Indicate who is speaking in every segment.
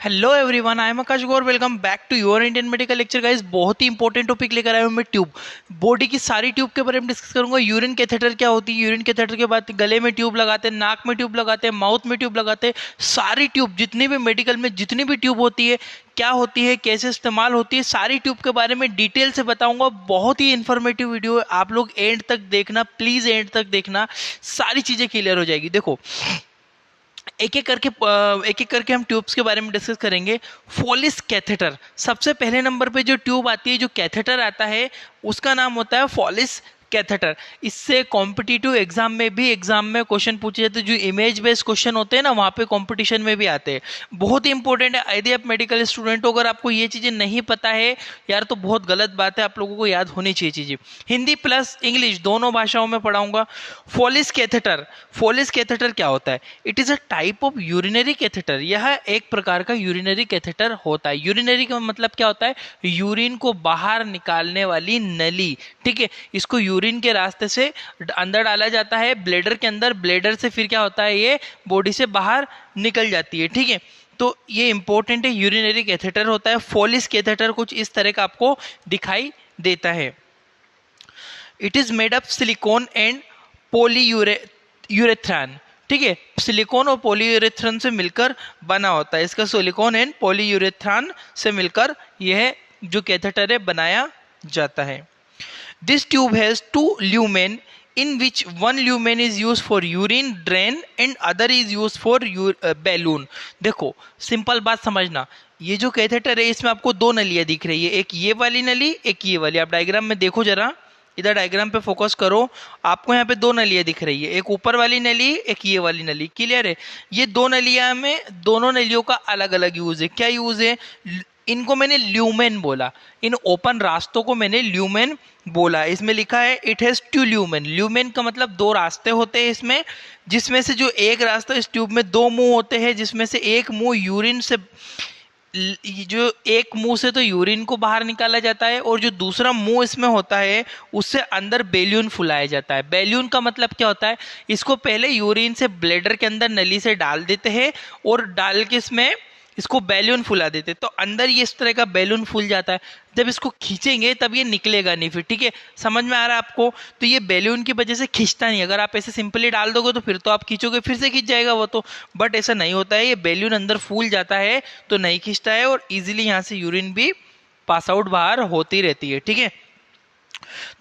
Speaker 1: Hello everyone, I am Akash Gaur. Welcome back to your Indian medical lecture guys. बहुत ही important topic लेकर आया हूँ मैं, ट्यूब। बॉडी की सारी ट्यूब के बारे में डिस्कस करूंगा। यूरिन कैथेटर क्या होती है, यूरिन कैथेटर के बाद गले में ट्यूब लगाते हैं, नाक में ट्यूब लगाते हैं, माउथ में ट्यूब लगाते हैं। सारी ट्यूब, जितनी भी मेडिकल में जितनी भी ट्यूब होती है, क्या होती है, कैसे इस्तेमाल होती है, सारी ट्यूब के बारे में डिटेल से बताऊंगा। बहुत ही इन्फॉर्मेटिव वीडियो है, आप लोग एंड तक देखना, प्लीज एंड तक देखना, सारी चीजें क्लियर हो जाएगी। देखो, एक एक करके हम ट्यूब्स के बारे में डिस्कस करेंगे। फोलिस कैथेटर, सबसे पहले नंबर पे जो ट्यूब आती है, जो कैथेटर आता है, उसका नाम होता है फोलिस कैथेटर। इससे कॉम्पिटिटिव एग्जाम में क्वेश्चन पूछे जाते हैं। जो इमेज बेस्ड क्वेश्चन होते हैं ना, वहाँ पे कंपटीशन में भी आते हैं। बहुत ही इंपॉर्टेंट है। यदि आप मेडिकल स्टूडेंट हो, अगर आपको ये चीज़ें नहीं पता है यार, तो बहुत गलत बात है। आप लोगों को याद होनी चाहिए चीज़ें। हिंदी प्लस इंग्लिश दोनों भाषाओं में पढ़ाऊंगा। फोलिस कैथेटर, फोलिस कैथेटर क्या होता है? It is a type of urinary catheter. यह एक प्रकार का यूरिनरी कैथेटर होता है। यूरिनरी का मतलब क्या होता है? यूरिन को बाहर निकालने वाली नली। ठीक है, इसको यूरिन के रास्ते से अंदर डाला जाता है, ब्लेडर के अंदर। ब्लेडर से फिर क्या होता है, ये बॉडी से बाहर निकल जाती है। ठीक है, तो ये इंपॉर्टेंट है। यूरिनरी कैथेटर होता है। फोलिस कैथेटर कुछ इस तरह का आपको दिखाई देता है। It is made up silicon and urethane. ठीक है, सिलिकॉन और पॉलीयूरेथ्रन से मिलकर बना होता है। इसका सिलिकॉन एंड पॉलीयूरेथ्रान से मिलकर यह जो कैथेटर है बनाया जाता है। This tube has two lumen in which one lumen is used for urine drain and other is used for balloon। देखो, सिंपल बात समझना। ये जो कैथेटर है, इसमें आपको दो नलियां दिख रही है, एक ये वाली नली, एक ये वाली। आप डायग्राम में देखो जरा, इधर डायग्राम पे फोकस करो। आपको यहाँ पे दो नलियां दिख रही है, एक ऊपर वाली नली, एक ये वाली नली। क्लियर है? ये दो नलियां में, दोनों नलियों का अलग अलग यूज है। क्या यूज है? इनको मैंने ल्यूमेन बोला, इन ओपन रास्तों को मैंने ल्यूमेन बोला। इसमें लिखा है it has two lumen. Lumen का मतलब दो रास्ते होते हैं इसमें, जिसमें से जो एक रास्ता, इस ट्यूब में दो मुंह होते हैं, जिसमें से एक मुंह यूरिन से, जो एक मुंह से तो यूरिन को बाहर निकाला जाता है, और जो दूसरा मुंह इसमें होता है, उससे अंदर बैलून फुलाया जाता है। बैलून का मतलब क्या होता है? इसको पहले यूरिन से ब्लेडर के अंदर नली से डाल देते हैं, और डाल के इसमें इसको बैलून फुला देते, तो अंदर ये इस तरह का बैलून फूल जाता है। जब इसको खींचेंगे तब ये निकलेगा नहीं फिर। ठीक है, समझ में आ रहा है आपको? तो ये बैलून की वजह से खींचता नहीं। अगर आप ऐसे सिंपली डाल दोगे तो फिर तो आप खींचोगे, फिर से खींच जाएगा वो तो। बट ऐसा नहीं होता है, ये बैलून अंदर फूल जाता है तो नहीं खींचता है, और इजीली यहाँ से यूरिन भी पास आउट बाहर होती रहती है। ठीक है,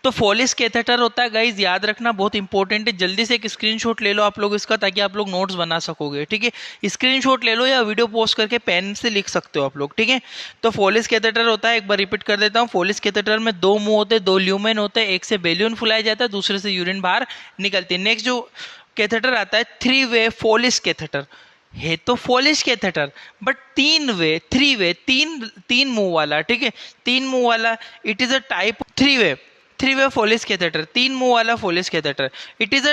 Speaker 1: तो फोलिस कैथेटर होता है गाइज, याद रखना, बहुत इंपॉर्टेंट है। जल्दी से एक स्क्रीनशॉट ले लो आप लोग इसका, ताकि आप लोग नोट्स बना सकोगे। ठीक है, स्क्रीनशॉट ले लो या वीडियो पोस्ट करके पेन से लिख सकते हो आप लोग। ठीक है, तो फोलिस कैथेटर होता है, एक बार रिपीट कर देता हूँ। फोलिस कैथेटर में दो मुंह होते हैं, दो ल्यूमेन होते हैं, एक से बैलून फुलाया जाता है, दूसरे से यूरिन बाहर निकलती है। नेक्स्ट जो कैथेटर आता है, थ्री वे फोलिस कैथेटर। है तो Foley's catheter, but three way, तीन तीन मुंह वाला। ठीक है, तीन मुंह वाला। It is a type three way Foley's catheter, तीन मुंह वाला Foley's catheter. It is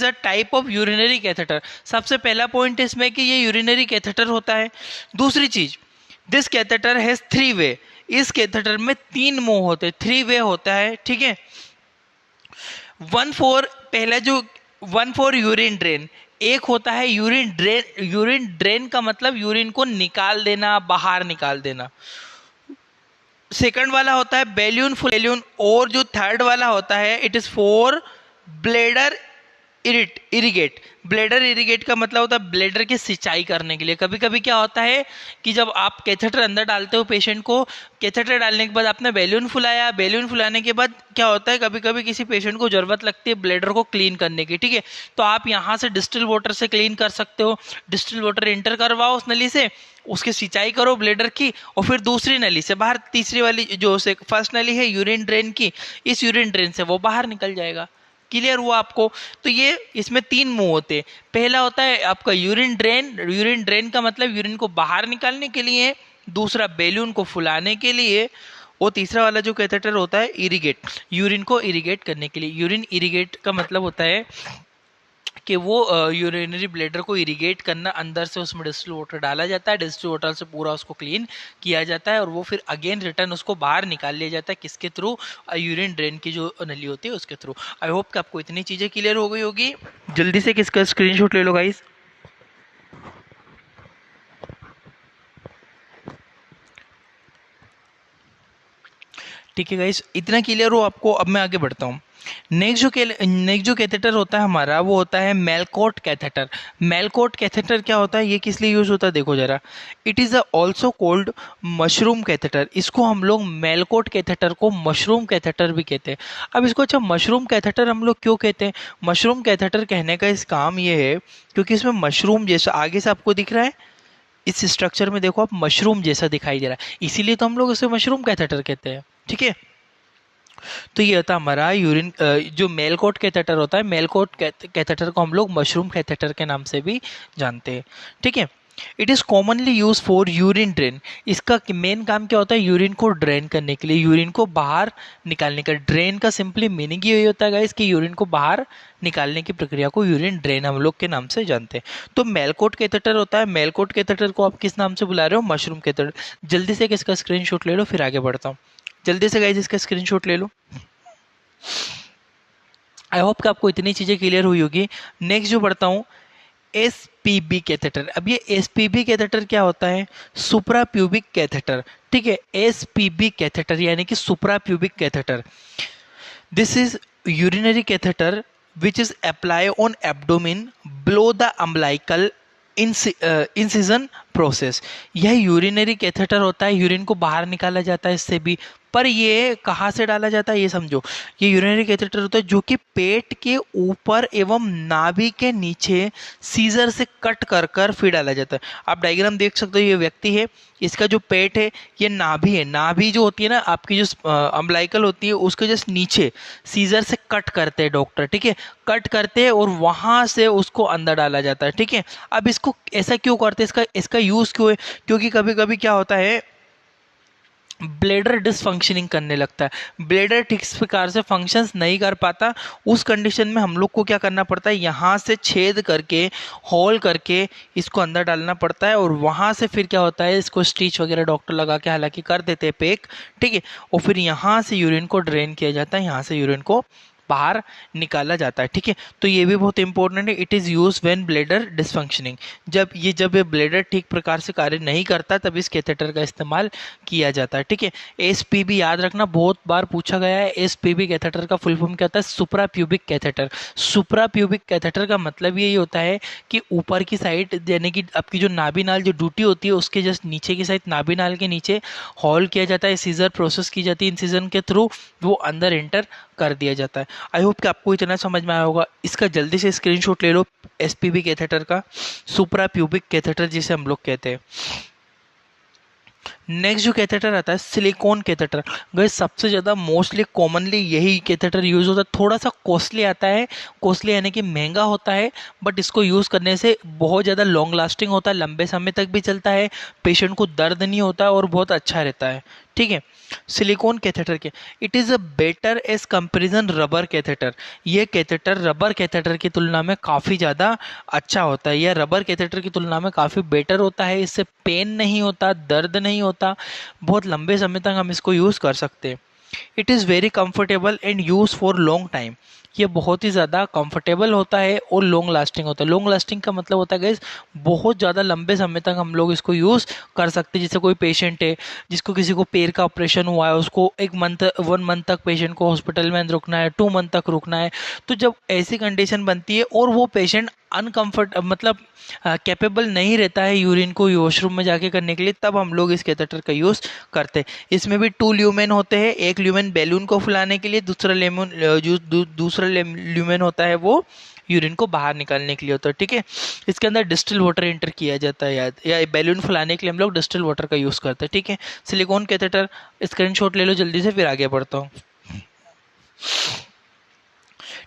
Speaker 1: a type of urinary catheter. सबसे पहला पॉइंट इसमें कि ये यूरिनरी कैथेटर होता है। दूसरी चीज, this catheter has three way. इस कैथेटर में तीन मुंह होते हैं, थ्री वे होता है। ठीक है, वन फॉर यूरिन ड्रेन। एक होता है यूरिन ड्रेन। यूरिन ड्रेन का मतलब यूरिन को निकाल देना, बाहर निकाल देना। सेकंड वाला होता है बैलून। और जो थर्ड वाला होता है, it is for bladder irrigate. Bladder irrigate का मतलब होता है ब्लेडर की सिंचाई करने के लिए। कभी कभी क्या होता है कि जब आप कैथेटर अंदर डालते हो पेशेंट को, कैथेटर डालने के बाद आपने बैलून फुलाया, बैलून फुलाने के बाद क्या होता है, कभी कभी किसी पेशेंट को जरूरत लगती है ब्लेडर को क्लीन करने की। ठीक है, तो आप यहाँ से डिस्टिल वाटर से क्लीन कर सकते हो। डिस्टिल वाटर इंटर करवाओ उस नली से, उसकी सिंचाई करो ब्लेडर की, और फिर दूसरी नली से बाहर, तीसरी वाली जो से फर्स्ट नली है यूरिन ड्रेन की, इस यूरिन ड्रेन से वो बाहर निकल जाएगा। क्लियर हुआ आपको? तो ये इसमें तीन मुंह होते हैं। पहला होता है आपका यूरिन ड्रेन। यूरिन ड्रेन का मतलब यूरिन को बाहर निकालने के लिए, दूसरा बैलून को फुलाने के लिए, और तीसरा वाला जो कैथेटर होता है इरिगेट, यूरिन को इरिगेट करने के लिए। यूरिन इरिगेट का मतलब होता है कि वो यूरिनरी ब्लेडर को इरिगेट करना, अंदर से उसमें डिस्टिल वाटर डाला जाता है, डिस्टिल वाटर से पूरा उसको क्लीन किया जाता है, और वो फिर अगेन रिटर्न उसको बाहर निकाल लिया जाता है। किसके थ्रू? यूरिन ड्रेन की जो नली होती है उसके थ्रू। आई होप कि आपको इतनी चीज़ें क्लियर हो गई होगी। जल्दी से किसका स्क्रीनशॉट ले लो गाइस। ठीक है गाइस, इतना क्लियर हो आपको। अब मैं आगे बढ़ता हूँ। नेक्स्ट जो कैथेटर होता है हमारा, वो होता है मेलकोट कैथेटर। मेलकोट कैथेटर क्या होता है, ये किस लिए यूज होता है, देखो जरा। It is also cold mushroom catheter. इसको हम लोग मेलकोट कैथेटर को मशरूम कैथेटर भी कहते हैं। अब इसको अच्छा मशरूम कैथेटर हम लोग क्यों कहते हैं? मशरूम कैथेटर कहने का इस काम ये है क्योंकि इसमें मशरूम जैसा आगे से आपको दिख रहा है, इस स्ट्रक्चर में देखो आप, मशरूम जैसा दिखाई दे रहा है, इसीलिए तो हम लोग इसे मशरूम कैथेटर कहते हैं। ठीक है, तो ये होता है हमारा यूरिन जो मेलकोट कैथेटर होता है, मेलकोट कैथेटर को हम लोग मशरूम कैथेटर के नाम से भी जानते हैं। ठीक है, it is commonly use for urine drain. इसका मेन काम क्या होता है? यूरिन को ड्रेन करने के लिए, यूरिन को बाहर निकालने का। ड्रेन का सिंपली मीनिंग ये होता है गाइस कि यूरिन को बाहर निकालने की प्रक्रिया को यूरिन ड्रेन हम लोग के नाम से जानते हैं। तो मेलकोट कैथेटर होता है, मेलकोट कैथेटर को आप किस नाम से बुला रहे हो? Mushroom catheter. जल्दी से इसका स्क्रीनशॉट ले लो, फिर आगे बढ़ता हूँ। जल्दी से गाइस इसका स्क्रीनशॉट ले लो। आई होप कि आपको इतनी चीज़ें क्लियर हुई होगी। नेक्स्ट जो बढ़ता हूँ, एसपीबी कैथेटर। अब ये एसपीबी कैथेटर क्या होता है? Supra pubic catheter. ठीक है, एसपीबी कैथेटर यानी कि supra pubic catheter. This is urinary catheter which is apply on abdomen below the umbilical incision process. यह यूरिनरी कैथेटर होता है, यूरिन को बाहर निकाला जाता है इससे भी। पर ये कहाँ से डाला जाता है ये समझो। ये यूरिनरी कैथेटर होता है जो कि पेट के ऊपर एवं नाभि के नीचे सीजर से कट कर कर फिर डाला जाता है। आप डायग्राम देख सकते हो, ये व्यक्ति है, इसका जो पेट है ये नाभि है। नाभि जो होती है ना आपकी, जो अम्बलाइकल होती है, उसके जस्ट नीचे सीजर से कट करते हैं डॉक्टर। ठीक है, कट करते हैं और वहां से उसको अंदर डाला जाता है। ठीक है, अब इसको ऐसा क्यों करते हैं, इसका यूज क्यों है? क्योंकि कभी कभी क्या होता है, ब्लेडर डिसफंक्शनिंग करने लगता है, ब्लेडर ठीक प्रकार से फंक्शंस नहीं कर पाता। उस कंडीशन में हम लोग को क्या करना पड़ता है, यहाँ से छेद करके, होल करके इसको अंदर डालना पड़ता है, और वहाँ से फिर क्या होता है, इसको स्टिच वगैरह डॉक्टर लगा के हालांकि कर देते हैं पैक। ठीक है, और फिर यहाँ से यूरिन को ड्रेन किया जाता है, यहाँ से यूरिन को बाहर निकाला जाता है। ठीक है, तो ये भी बहुत इंपॉर्टेंट है। It is use when bladder dysfunctioning. जब ये ब्लेडर ठीक प्रकार से कार्य नहीं करता तब इस कैथेटर का इस्तेमाल किया जाता है। ठीक है, एसपीबी याद रखना, बहुत बार पूछा गया है। एसपीबी कैथेटर का फुल फॉर्म क्या होता है? Supra pubic catheter. सुप्रा प्यूबिक कैथेटर का मतलब यही होता है कि ऊपर की साइड, यानी कि आपकी जो नाभि नाल जो ड्यूटी होती है उसके जस्ट नीचे की साइड, नाभि नाल के नीचे हॉल किया जाता है, सीजर प्रोसेस की जाती है, इंसिजन के थ्रू वो अंदर एंटर कर दिया जाता है। आई होप कि आपको इतना समझ में आया होगा। इसका जल्दी से स्क्रीनशॉट ले लो एसपीबी कैथेटर का, सुप्रा प्यूबिक कैथेटर जिसे हम लोग कहते हैं। नेक्स्ट जो कैथेटर आता है सिलिकॉन कैथेटर। गाइस सबसे ज़्यादा मोस्टली कॉमनली यही कैथेटर यूज होता है। थोड़ा सा कॉस्टली आता है, कॉस्टली यानी कि महंगा होता है, बट इसको यूज़ करने से बहुत ज़्यादा लॉन्ग लास्टिंग होता है, लंबे समय तक भी चलता है, पेशेंट को दर्द नहीं होता और बहुत अच्छा रहता है। ठीक है, सिलिकॉन कैथेटर के it is a better as comparison rubber catheter. ये कैथेटर रबर कैथेटर की तुलना में काफ़ी ज़्यादा अच्छा होता है, यह रबर कैथेटर की तुलना में काफ़ी बेटर होता है। इससे पेन नहीं होता, दर्द नहीं होता, बहुत लंबे समय तक हम इसको यूज़ कर सकते हैं। It is very comfortable and use for long time. ये बहुत ही ज़्यादा कंफर्टेबल होता है और लॉन्ग लास्टिंग होता है। लॉन्ग लास्टिंग का मतलब होता है गाइस बहुत ज़्यादा लंबे समय तक हम लोग इसको यूज़ कर सकते हैं। जैसे कोई पेशेंट है जिसको किसी को पैर का ऑपरेशन हुआ है, उसको 1 मंथ तक पेशेंट को हॉस्पिटल में रुकना है, 2 मंथ तक रुकना है। तो जब ऐसी कंडीशन बनती है और वो पेशेंट अनकम्फर्ट मतलब कैपेबल नहीं रहता है यूरिन को वॉशरूम में जाके करने के लिए, तब हम लोग इस कैथेटर का यूज़ करते हैं। इसमें भी 2 ल्यूमेन होते हैं, एक ल्यूमेन बैलून को फुलाने के लिए, दूसरा ल्यूमेन होता है वो यूरिन को बाहर निकालने के लिए होता है। ठीक है, इसके अंदर डिस्टिल वाटर एंटर किया जाता है, याद या बैलून फुलाने के लिए हम लोग डिस्टिल वाटर का यूज़ करते हैं। ठीक है, सिलिकॉन कैथेटर स्क्रीनशॉट ले लो जल्दी से, फिर आगे बढ़ता हूँ।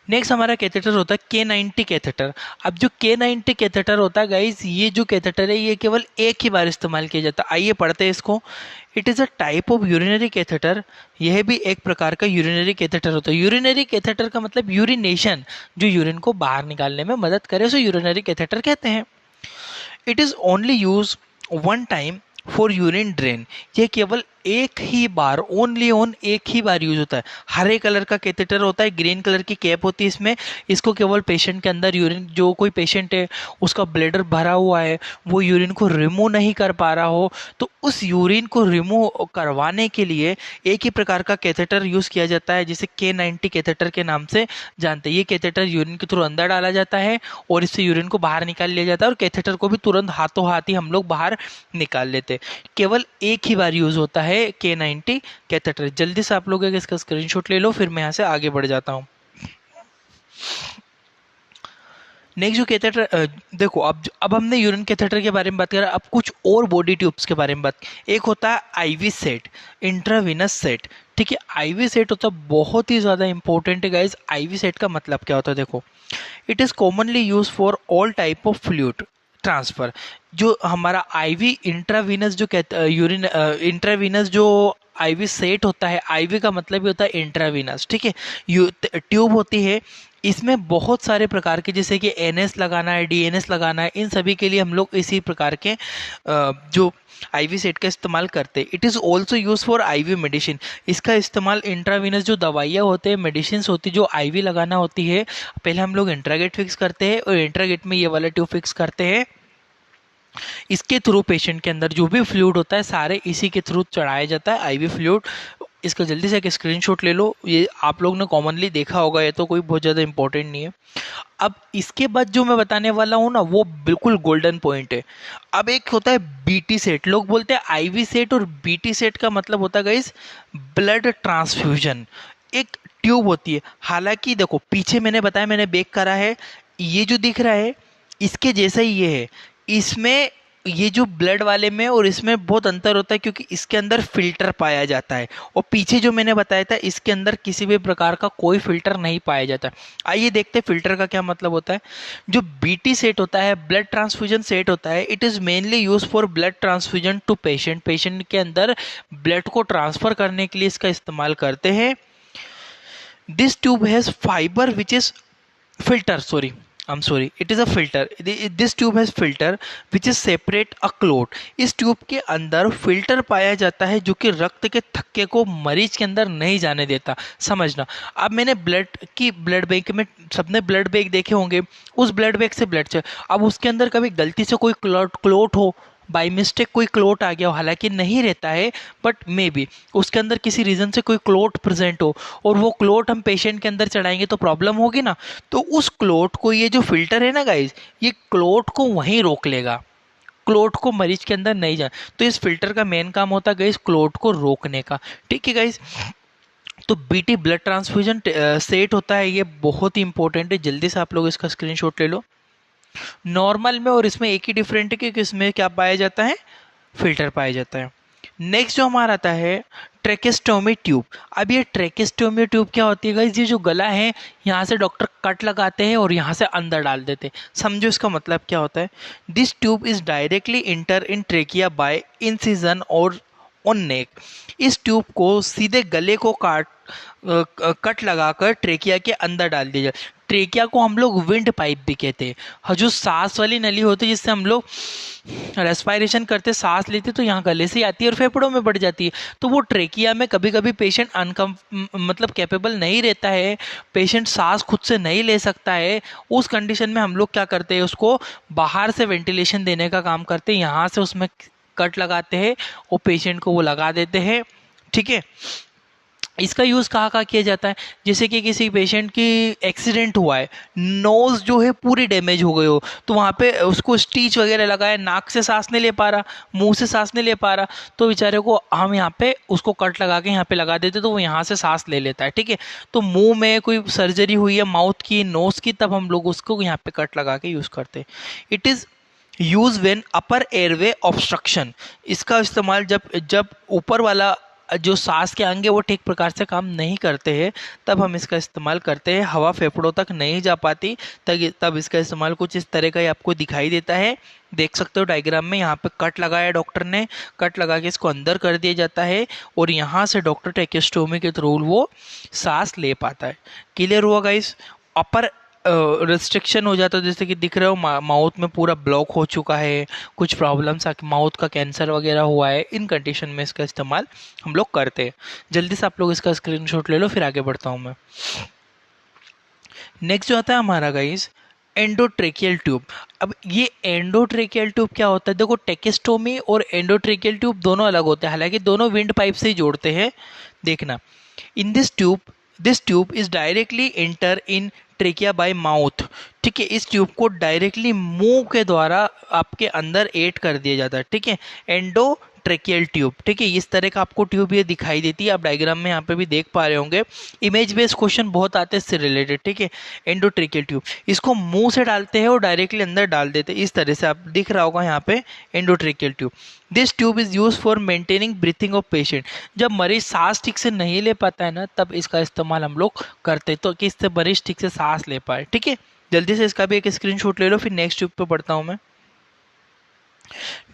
Speaker 1: नेक्स्ट हमारा कैथेटर होता है K90 कैथेटर। अब जो K90 कैथेटर होता है गाइज, ये जो कैथेटर है ये केवल एक ही बार इस्तेमाल किया जाता है। आइए पढ़ते हैं इसको। It is a type of urinary catheter. यह भी एक प्रकार का यूरिनरी कैथेटर होता है। यूरिनरी कैथेटर का मतलब यूरिनेशन, जो यूरिन को बाहर निकालने में मदद करे, उसे यूरिनरी कैथेटर कहते हैं। It is only use one time for urine drain. ये केवल एक ही बार, ओनली ऑन एक ही बार यूज होता है। हरे कलर का कैथेटर होता है, ग्रीन कलर की कैप होती है इसमें। इसको केवल पेशेंट के अंदर यूरिन, जो कोई पेशेंट है उसका ब्लैडर भरा हुआ है, वो यूरिन को रिमूव नहीं कर पा रहा हो, तो उस यूरिन को रिमूव करवाने के लिए एक ही प्रकार का कैथेटर यूज किया जाता है, जिसे K90 कैथेटर के नाम से जानते हैं। ये कैथेटर यूरिन के थ्रू अंदर डाला जाता है और इससे यूरिन को बाहर निकाल लिया जाता है, और कैथेटर को भी तुरंत हाथों हाथ ही हम लोग बाहर निकाल लेते हैं। केवल एक ही बार यूज होता है K90 कैथेटर। जल्दी से आप लोग इसका स्क्रीनशॉट ले लो, फिर मैं यहाँ से आगे बढ़ जाता हूँ। नेक्स्ट जो कैथेटर, देखो अब हमने यूरिन कैथेटर के बारे में बात करा, अब कुछ और बॉडी ट्यूब्स के बारे में बात। एक होता है आईवी सेट, इंट्रावीनस सेट। ठीक है, आईवी सेट होता है बहुत ही ज़्यादा इंपॉर्टेंट है गाइज। आईवी सेट का मतलब क्या होता है, देखो, it is commonly use for all type of fluid transfer. जो हमारा आईवी इंट्रावीनस जो यूरिन इंट्रावीनस जो आईवी सेट होता है, आईवी का मतलब ही होता है इंट्रावीनस। ठीक है, ट्यूब होती है, इसमें बहुत सारे प्रकार के, जैसे कि एनएस लगाना है, डीएनएस लगाना है, इन सभी के लिए हम लोग इसी प्रकार के जो आईवी सेट का इस्तेमाल करते हैं। It is also use for IV medicine. इसका इस्तेमाल इंट्रावीनस जो दवाइयाँ होते हैं, मेडिसिन होती है, जो आईवी लगाना होती है, पहले हम लोग इंट्रागेट फिक्स करते हैं और इंट्रागेट में ये वाला ट्यूब फिक्स करते हैं। इसके थ्रू पेशेंट के अंदर जो भी फ्लूइड होता है सारे इसी के थ्रू चढ़ाया जाता है, आईवी फ्लूइड। इसका जल्दी से एक स्क्रीनशॉट ले लो, ये आप लोग ने कॉमनली देखा होगा, ये तो कोई बहुत ज़्यादा इंपॉर्टेंट नहीं है। अब इसके बाद जो मैं बताने वाला हूँ ना, वो बिल्कुल गोल्डन पॉइंट है। अब एक होता है बीटी सेट, लोग बोलते हैं आईवी सेट, और बीटी सेट का मतलब होता है गाइस ब्लड ट्रांसफ्यूजन। एक ट्यूब होती है, हालांकि देखो पीछे मैंने बताया, मैंने बेक करा है, ये जो दिख रहा है इसके जैसा ही ये है। इसमें ये जो ब्लड वाले में और इसमें बहुत अंतर होता है, क्योंकि इसके अंदर फिल्टर पाया जाता है, और पीछे जो मैंने बताया था इसके अंदर किसी भी प्रकार का कोई फिल्टर नहीं पाया जाता। आइए देखते हैं फिल्टर का क्या मतलब होता है। जो बीटी सेट होता है, ब्लड ट्रांसफ्यूजन सेट होता है, it is mainly use for blood transfusion to patient. Patient के अंदर ब्लड को ट्रांसफर करने के लिए इसका इस्तेमाल करते हैं। This tube has fibre which is filter, sorry, I'm sorry, it is a filter. This tube has filter which is separate a clot. इस ट्यूब के अंदर फिल्टर पाया जाता है जो कि रक्त के थक्के को मरीज के अंदर नहीं जाने देता। समझना, अब मैंने ब्लड बैंक में, सबने ब्लड बैंक देखे होंगे, उस ब्लड बैंक से ब्लड अब उसके अंदर कभी गलती से कोई क्लोट हो, बाई मिस्टेक कोई क्लोट आ गया हो, हालांकि नहीं रहता है, बट मे बी उसके अंदर किसी रीज़न से कोई क्लोट प्रेजेंट हो, और वो क्लोट हम पेशेंट के अंदर चढ़ाएंगे तो प्रॉब्लम होगी ना। तो उस क्लोट को, ये जो फिल्टर है ना गाइज, ये क्लोट को वहीं रोक लेगा, क्लोट को मरीज के अंदर नहीं जाए। तो इस फिल्टर का मेन काम होता है गाइज क्लोट को रोकने का। ठीक है गाइज, तो बीटी ब्लड ट्रांसफ्यूजन सेट होता है, ये बहुत ही इंपॉर्टेंट है। जल्दी से आप लोग इसका स्क्रीनशॉट ले लो। नॉर्मल में और इसमें एक ही डिफरेंट है कि इसमें क्या पाया जाता है, फिल्टर पाया जाता है। नेक्स्ट जो हमारा आता है ट्रेकेस्टोमी ट्यूब। अब ये ट्रेकेस्टोमी ट्यूब क्या होती है गाइस, ये जो गला है यहाँ से डॉक्टर कट लगाते हैं और यहाँ से अंदर डाल देते हैं। समझो इसका मतलब क्या होता है। This tube is directly enter in trachea by incision और ऑन नेक। इस ट्यूब को सीधे गले को कट लगाकर ट्रेकिया के अंदर डाल दिया जाए। ट्रेकिया को हम लोग विंड पाइप भी कहते हैं। हाँ, जो सांस वाली नली होती है जिससे हम लोग रेस्पिरेशन करते, सांस लेते, तो यहाँ गले से आती है और फेफड़ों में बढ़ जाती है। तो वो ट्रेकिया में कभी कभी पेशेंट मतलब कैपेबल नहीं रहता है, पेशेंट सांस खुद से नहीं ले सकता है। उस कंडीशन में हम लोग क्या करते हैं, उसको बाहर से वेंटिलेशन देने का काम करते हैं। यहाँ से उसमें कट लगाते हैं और पेशेंट को वो लगा देते हैं। ठीक है, इसका यूज़ कहाँ कहाँ किया जाता है, जैसे कि किसी पेशेंट की एक्सीडेंट हुआ है, नोज़ जो है पूरी डैमेज हो गई हो, तो वहाँ पे उसको स्टिच वगैरह लगाए, नाक से सांस नहीं ले पा रहा, मुंह से सांस नहीं ले पा रहा, तो बेचारे को हम यहाँ पे उसको कट लगा के यहाँ पे लगा देते, तो वो यहाँ से सांस ले लेता है। ठीक है, तो मुंह में कोई सर्जरी हुई है माउथ की, नोज़ की, तब हम लोग उसको यहाँ पे कट लगा के यूज़ करते हैं। It is use when upper airway obstruction. इसका इस्तेमाल जब ऊपर वाला जो सांस के अंग है वो ठीक प्रकार से काम नहीं करते हैं, तब हम इसका इस्तेमाल करते हैं। हवा फेफड़ों तक नहीं जा पाती, तब इसका इस्तेमाल कुछ इस तरह का ही आपको दिखाई देता है। देख सकते हो डायग्राम में, यहाँ पे कट लगाया डॉक्टर ने, कट लगा के इसको अंदर कर दिया जाता है और यहाँ से डॉक्टर ट्रेकेस्टोमी के थ्रू वो सांस ले पाता है। क्लियर हुआ गाइस। अपर रिस्ट्रिक्शन हो जाता है, जैसे कि दिख रहे हो माउथ में पूरा ब्लॉक हो चुका है, कुछ प्रॉब्लम्स आके माउथ का कैंसर वगैरह हुआ है, इन कंडीशन में इसका इस्तेमाल हम लोग करते हैं। जल्दी से आप लोग इसका स्क्रीनशॉट ले लो, फिर आगे बढ़ता हूँ मैं। नेक्स्ट जो आता है हमारा गाइस एंडोट्रेकियल ट्यूब। अब ये एंडोट्रेकियल ट्यूब क्या होता है, देखो टेकेस्टोमी और एंडोट्रेकियल ट्यूब दोनों अलग होते हैं, हालांकि दोनों विंड पाइप से ही जोड़ते हैं। देखना, in this tube is directly enter in trachea bye mouth. ठीक है, इस ट्यूब को डायरेक्टली मुंह के द्वारा आपके अंदर ऐड कर दिया जाता है। ठीक है, एंडो ट्रेकियल ट्यूब। ठीक है, इस तरह का आपको ट्यूब ये दिखाई देती है, आप डायग्राम में यहाँ पे भी देख पा रहे होंगे। इमेज बेस्ड क्वेश्चन बहुत आते हैं इससे रिलेटेड। ठीक है, एंडोट्रेकियल ट्यूब, इसको मुंह से डालते हैं और डायरेक्टली अंदर डाल देते हैं, इस तरह से आप दिख रहा होगा यहाँ पे endotracheal tube. This tube is use for maintaining breathing of patient. जब मरीज सांस ठीक से नहीं ले पाता है ना, तब इसका इस्तेमाल हम लोग करते हैं, तो कि इससे मरीज ठीक से सांस ले पाए। ठीक है, जल्दी से इसका भी एक स्क्रीनशॉट ले लो, फिर नेक्स्ट ट्यूब पे बढ़ता हूँ मैं।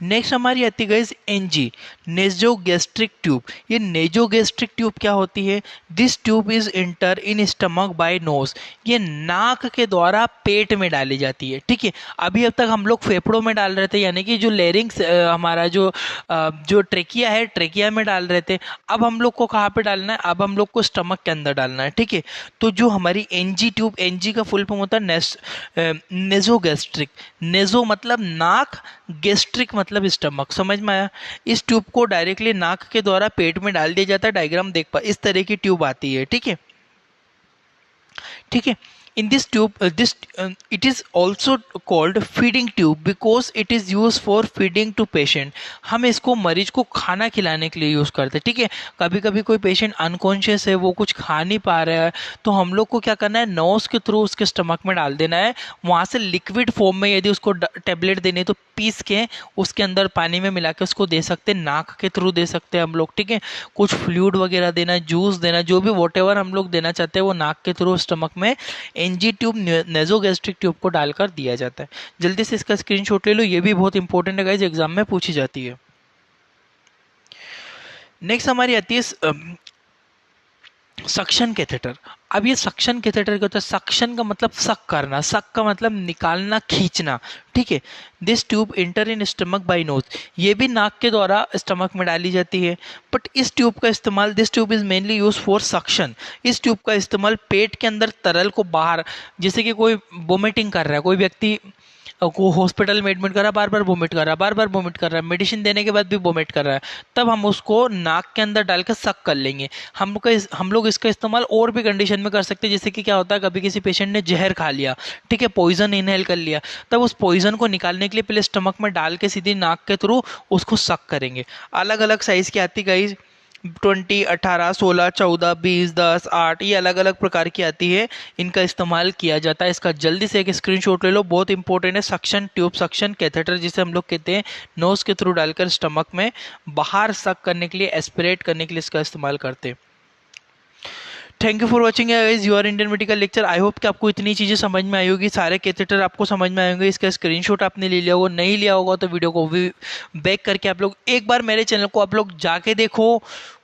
Speaker 1: नेक्स्ट हमारी आती है एनजी, नेजोगैस्ट्रिक ट्यूब। ये नेजोगैस्ट्रिक ट्यूब क्या होती है, this tube is enter in stomach by nose. ये नाक के द्वारा पेट में डाली जाती है। ठीक है, अभी अब तक हम लोग फेफड़ों में डाल रहे थे, यानी कि जो लेरिंग्स हमारा जो ट्रेकिया है, ट्रेकिया में डाल रहे थे। अब हम लोग को कहाँ पे डालना है, अब हम लोग को स्टमक के अंदर डालना है। ठीक है, तो जो हमारी एनजी ट्यूब, एनजी का फुल फॉर्म होता है नेजोगैस्ट्रिक। नेजो मतलब नाक, गैस्ट्रिक मतलब स्टमक, समझ में आया। इस ट्यूब को डायरेक्टली नाक के द्वारा पेट में डाल दिया जाता है। डायग्राम देख पा, इस तरह की ट्यूब आती है। ठीक है, ठीक है, in this tube it is also called feeding tube because it is used for feeding to patient। हम इसको मरीज को खाना खिलाने के लिए यूज करते हैं। ठीक है, कभी कभी कोई पेशेंट अनकॉन्शियस है, वो कुछ खा नहीं पा रहा है, तो हम लोग को क्या करना है, नोज के थ्रू उसके स्टमक में डाल देना है। वहां से लिक्विड फॉर्म में यदि उसको टेबलेट देनी है तो पीस के उसके अंदर पानी में मिला के उसको दे सकते हैं, नाक के थ्रू दे सकते हैं हम लोग। ठीक है, कुछ फ्लूइड वगैरह देना, जूस देना, जो भी वॉटेवर हम लोग देना चाहते हैं वो नाक के थ्रू स्टमक में एनजी ट्यूब, नेजोगैस्ट्रिक ट्यूब को डालकर दिया जाता है। जल्दी से इसका स्क्रीनशॉट ले लो, ये भी बहुत इंपॉर्टेंट है गाइस, एग्जाम में पूछी जाती है। नेक्स्ट हमारी आती है सक्शन कैथेटर। अब ये सक्शन कैथेटर क्या होता है, सक्शन का मतलब सक करना, सक का मतलब निकालना, खींचना। ठीक है, this tube enter in stomach by nose. ये भी नाक के द्वारा स्टमक में डाली जाती है, बट इस ट्यूब का इस्तेमाल, this tube is mainly use for suction. इस ट्यूब का इस्तेमाल पेट के अंदर तरल को बाहर, जैसे कि कोई वोमिटिंग कर रहा है, कोई व्यक्ति को हॉस्पिटल में एडमिट कर रहा है, बार बार वोमिट कर रहा है, बार बार वोमिट कर रहा है, मेडिसिन देने के बाद भी वोमिट कर रहा है, तब हम उसको नाक के अंदर डालकर सक कर लेंगे। हम लोग इसका इस्तेमाल और भी कंडीशन में कर सकते हैं, जैसे कि क्या होता है, कभी किसी पेशेंट ने जहर खा लिया, ठीक है, पॉइजन इनहेल कर लिया, तब उस पॉइजन को निकालने के लिए पहले स्टमक में डाल के सीधी नाक के थ्रू उसको सक करेंगे। अलग अलग साइज की आती गाइस, 20, 18, 16, 14, 20, 10, 8, ये अलग अलग प्रकार की आती है, इनका इस्तेमाल किया जाता है। इसका जल्दी से एक स्क्रीनशॉट ले लो, बहुत इंपॉर्टेंट है। सक्शन ट्यूब, सक्शन कैथेटर जिसे हम लोग कहते हैं, नोज के थ्रू डालकर स्टमक में बाहर सक करने के लिए, एस्पिरेट करने के लिए इसका इस्तेमाल करते हैं। Thank you for watching guys your Indian medical lecture. I hope कि आपको इतनी चीज़ें समझ में आई होगी, सारे कैथेटर आपको समझ में आएंगे। इसका स्क्रीनशॉट आपने ले लिया होगा, नहीं लिया होगा तो वीडियो को भी बैक करके आप लोग एक बार मेरे चैनल को आप लोग जाके देखो,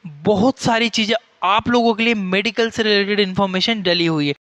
Speaker 1: बहुत सारी चीज़ें आप लोगों के लिए मेडिकल से रिलेटेड इन्फॉर्मेशन डली हुई है।